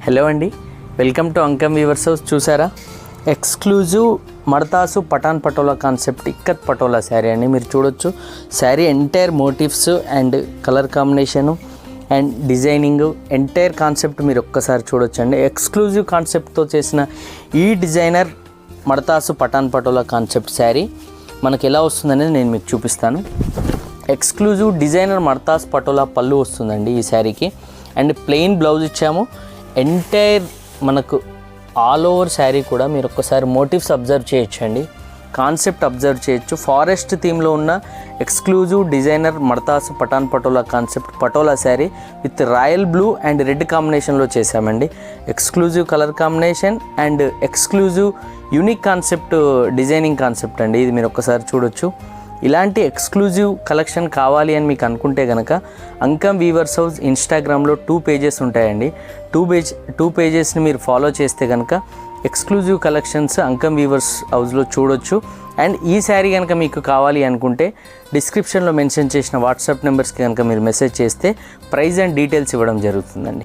Hello అండి, welcome to Ankam weavers house. చూసారా, exclusive మడతాసు పఠాన్ పటోలా కాన్సెప్ట్ ఇక్కత్ పటోలా శారీ అండి. మీరు చూడొచ్చు, sari entire motifs and colour combination and designing entire concept మీరు ఒక్కసారి చూడొచ్చు అండి. ఎక్స్క్లూజివ్ కాన్సెప్ట్తో చేసిన ఈ డిజైనర్ మడతాసు పఠాన్ పటోలా కాన్సెప్ట్ శారీ మనకి ఎలా వస్తుందనేది నేను మీకు చూపిస్తాను. ఎక్స్క్లూజివ్ డిజైనర్ మడతాస్ పటోలా పళ్ళు వస్తుందండి ఈ శారీకి. అండ్ ప్లెయిన్ బ్లౌజ్ ఇచ్చాము. ఎంటైర్ మనకు ఆల్ ఓవర్ శారీ కూడా మీరు ఒక్కసారి మోటివ్స్ అబ్జర్వ్ చేయొచ్చండి, కాన్సెప్ట్ అబ్జర్వ్ చేయొచ్చు. ఫారెస్ట్ థీమ్లో ఉన్న ఎక్స్క్లూజివ్ డిజైనర్ మడతాసు Pathan patola concept Patola sari with royal blue and red కాంబినేషన్లో చేశామండి. Exclusive colour combination and exclusive unique concept designing concept అండి. ఇది మీరు ఒక్కసారి చూడొచ్చు. ఇలాంటి ఎక్స్క్లూజివ్ కలెక్షన్ కావాలి అని మీకు అనుకుంటే కనుక అంకం వీవర్స్ హౌస్ ఇన్స్టాగ్రామ్లో 2 పేజెస్ ఉంటాయండి. 2 పేజెస్ని మీరు ఫాలో చేస్తే కనుక ఎక్స్క్లూజివ్ కలెక్షన్స్ అంకం వీవర్స్ హౌస్లో చూడొచ్చు. అండ్ ఈ శారీ కనుక మీకు కావాలి అనుకుంటే డిస్క్రిప్షన్లో మెన్షన్ చేసిన వాట్సాప్ నెంబర్స్కి కనుక మీరు మెసేజ్ చేస్తే ప్రైస్ అండ్ డీటెయిల్స్ ఇవ్వడం జరుగుతుందండి.